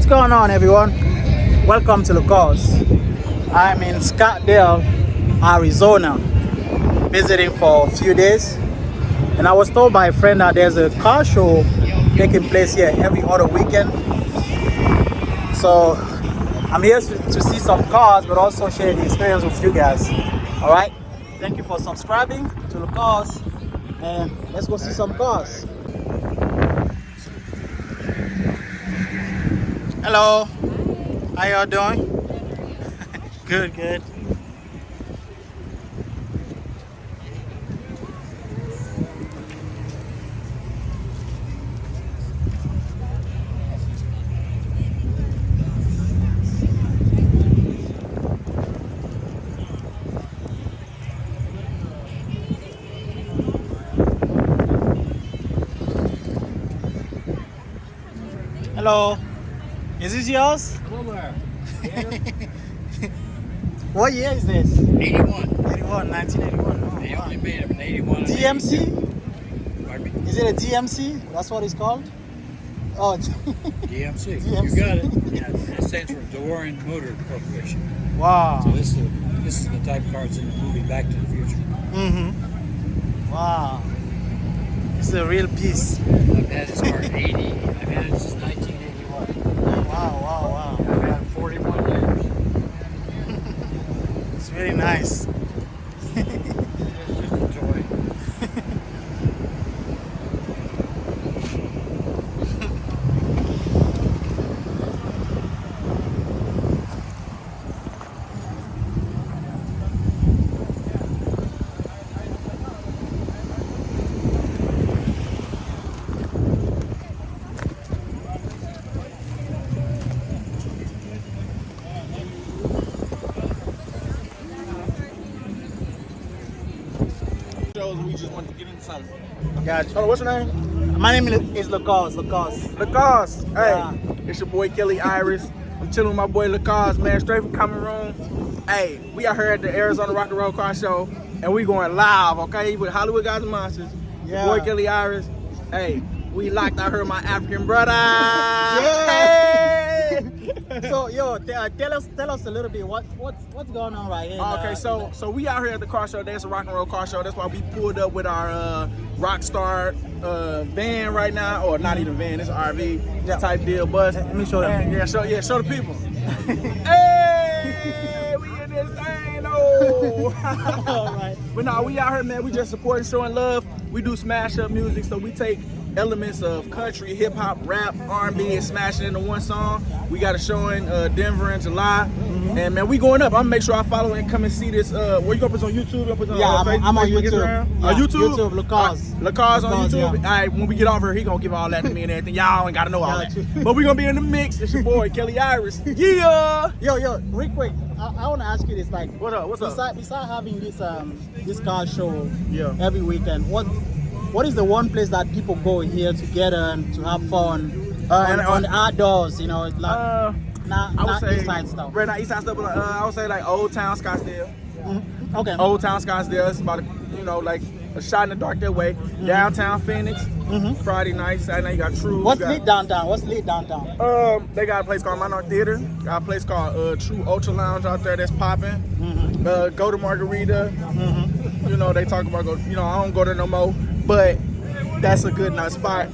What's going on, everyone? Welcome to the cause. I'm in Scottsdale, Arizona, visiting for a few days, and I was told by a friend that there's a car show taking place here every other weekend. So I'm here to see some cars, but also share the experience with you guys. All right, thank you for subscribing to the cause, and let's go see some cars. Hello, how y'all doing? Good, good. Hello, is this yours? What year is this? 81. 1981. Oh, They wow. only made them in 81. DMC? Pardon me? Is it a DMC? That's what it's called? Oh, DMC. DMC. You got it. Yeah, it stands for DeWarren Motor Corporation. wow. So this is the type of cars in the movie Back to the Future. Mm-hmm. Wow. This is a real piece. I've had this car in 80. I've had it since 1981. Wow. I've had it 41 years. It's really nice. It's just a toy. We just want to get into something. Gotcha. Oh, what's your name? My name is Lacoste. Lacoste. Lacoste. Hey, Yeah. it's your boy Kelly Iris. I'm chilling with my boy Lacoste, man, straight from Cameroon. Hey, we out here at the Arizona Rock and Roll Car Show, and we going live, okay, with Hollywood Guys and Monsters. Yeah. Boy Kelly Iris. Hey, we locked out here, my African brother. Yeah. So, yo, tell us a little bit what's going on right here. Okay, so we out here at the car show. That's a rock and roll car show. That's why we pulled up with our Rockstar van right now, or not even van. It's an RV type deal bus. Let me show them. Yeah, show the people. Hey, we in this thing, though. All right. But no, we out here, man. We just supporting, showing love. We do smash up music, so we take elements of country, hip hop, rap, R&B, and smash it into one song. We got a show in Denver in July, and man, we going up. I'm gonna make sure I follow and come and see this. Where you gonna put on YouTube? You gonna put on Facebook? I'm on Facebook, YouTube. Instagram? Yeah, YouTube. YouTube, Lacoste. Lacoste on Lacoste, YouTube. yeah. All right, when we get off here, he gonna give all that to me and everything. Y'all ain't gotta know all Got that. you. But we gonna be in the mix. It's your boy Kelly Iris. Yeah. Yo, real quick, I want to ask you this, like, What's up? Besides having this car show Yeah. every weekend, what is the one place that people go here together and to have fun on the outdoors? You know, it's like I not would say east side stuff. Right now, east side stuff. But I would say like Old Town Scottsdale. Okay. Old Town Scottsdale. It's about like a shot in the dark that way. Downtown Phoenix. Friday night, Saturday night you got True. What's lit downtown? They got a place called Monarch Theater. Got a place called True Ultra Lounge out there that's popping. Go to Margarita. You know they talk about I don't go there no more, but that's a good nice spot.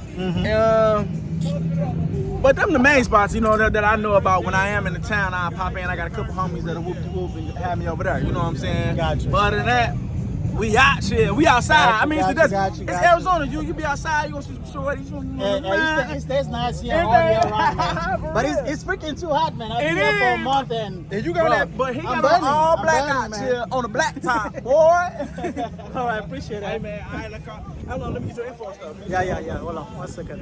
But them the main spots, that I know about. When I am in the town, I pop in. I got a couple homies that'll whoop and have me over there. You know what I'm saying? Gotcha. But other than that, we out here. We outside. Gotcha. It's Arizona. You be outside. You gonna see some shorties. It stays nice here all year round, man. But it's freaking too hot, man. I've been here for a month and you got that, but he got burning. all black I'm out burning, here on the black top, boy. All right, appreciate Hey it. man, hold on, let me get your info and stuff. Yeah. Hold on, 1 second.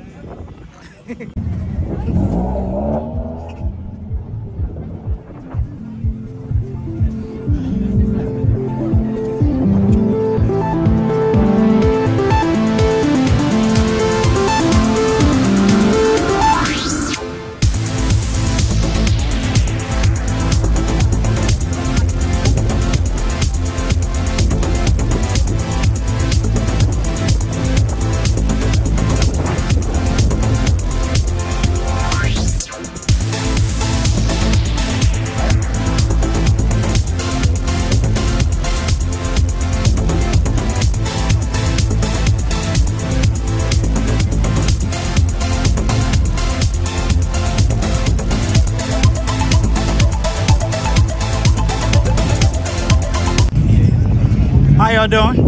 y'all doing?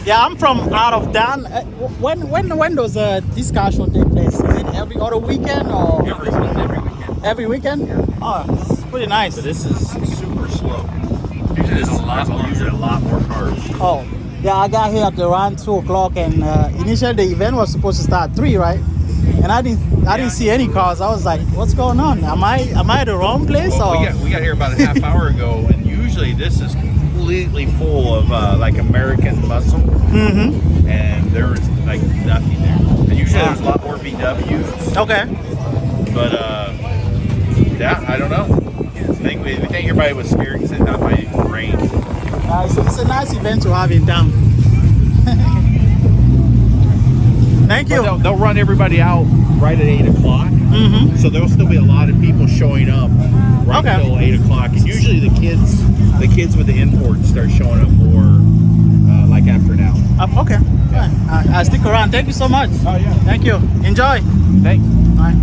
Yeah, I'm from out of town. When does this car show take place? Is it every other weekend or Every weekend. every weekend? Oh, it's pretty nice. But this is super slow. There's usually a lot more cars. Oh, yeah, I got here at around 2 o'clock, and initially the event was supposed to start at 3, right? And I didn't see any cars. I was like, what's going on? Am I at the wrong place? Well, or? we got here about a half hour ago, and usually this is completely full of like American muscle, and there is like nothing there. And usually there's a lot more VWs. Okay. But yeah, I don't know. We think everybody was scared because it not might rain. It's a nice event to have in town. Thank you. But they'll run everybody out right at 8 o'clock. So there'll still be a lot of people showing up right till 8 o'clock. And usually the kids with the imports start showing up more like after now. Okay. Yeah. I'll stick around. Thank you so much. Oh yeah. Thank you. Enjoy. Thanks. Bye.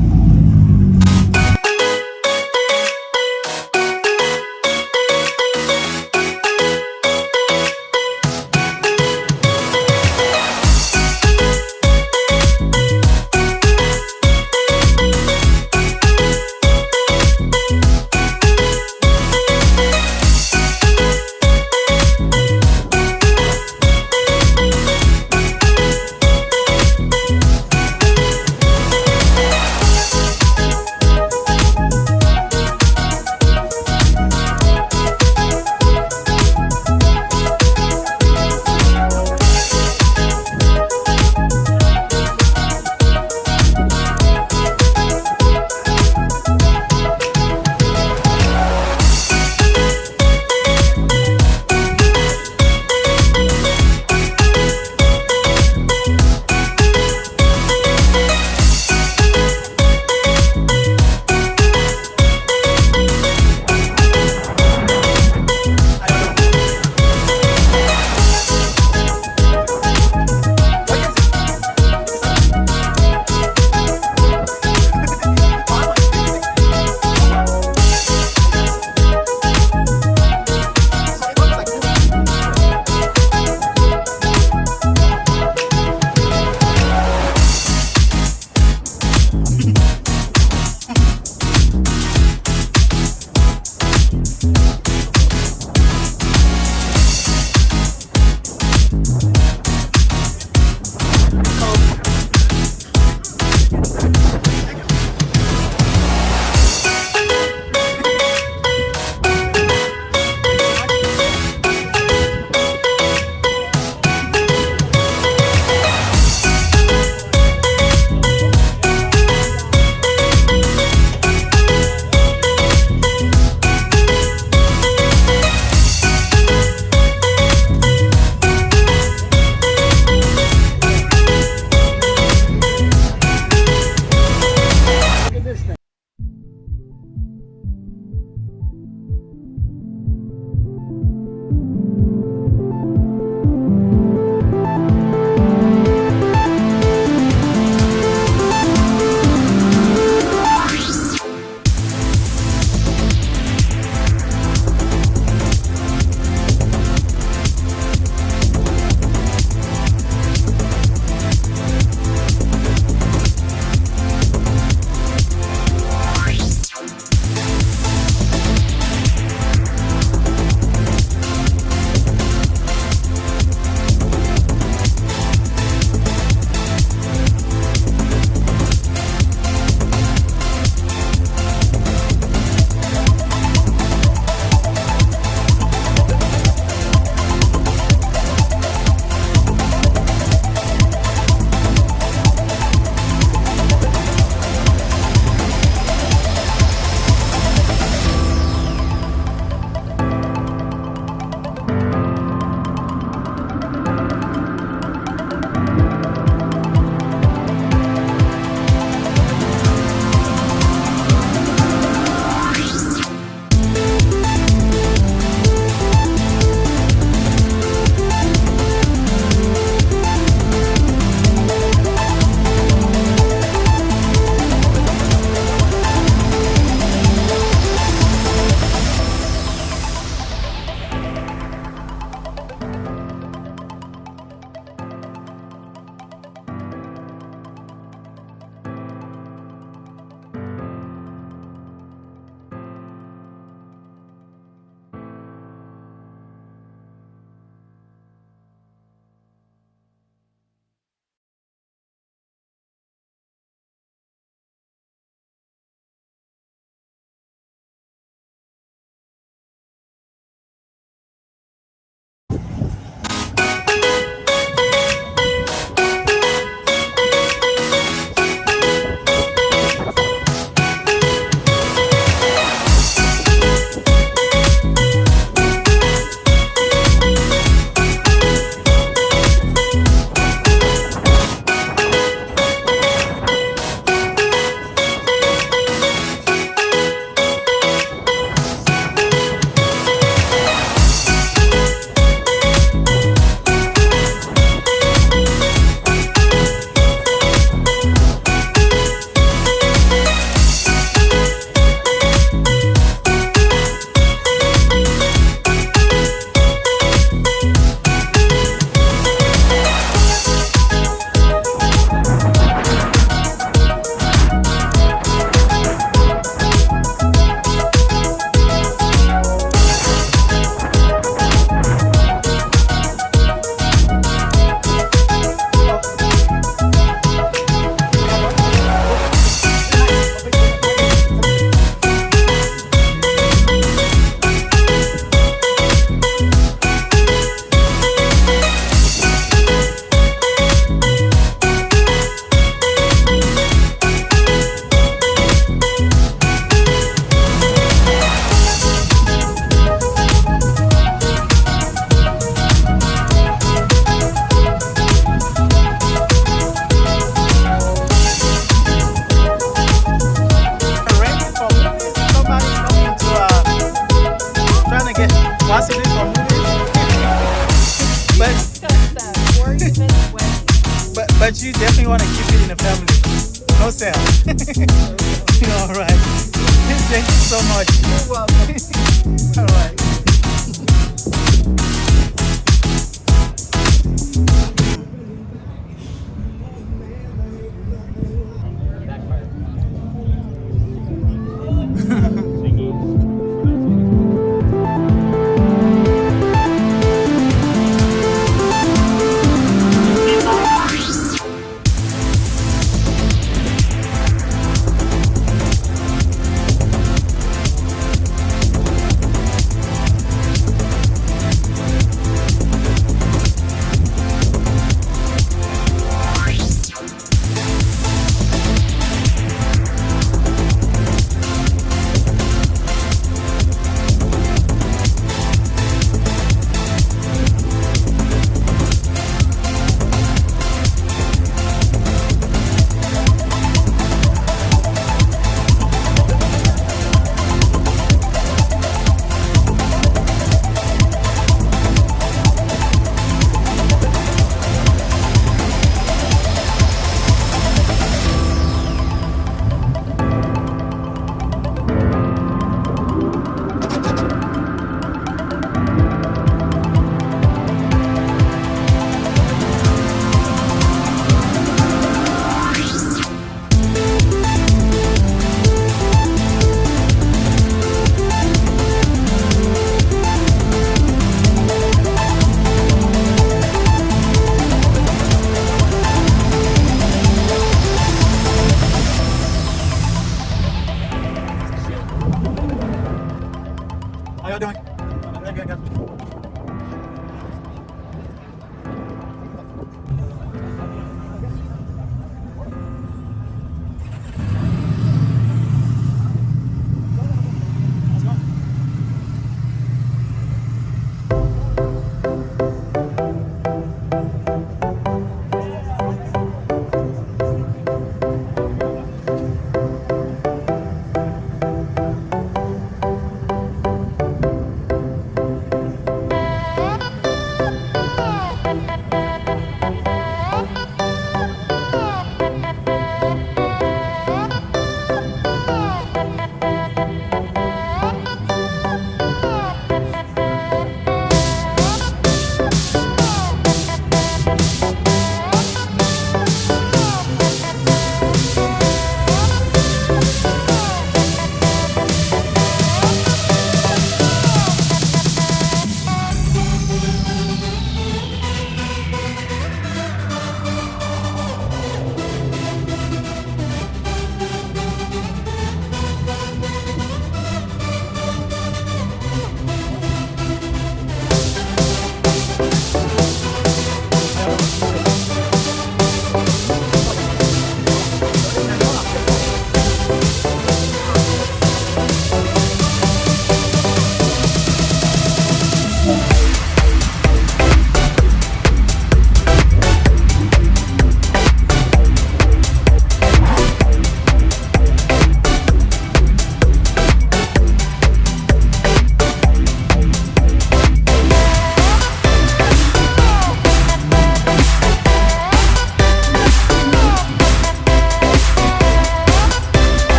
yourself. All right. Thank you so much. You're welcome. All right.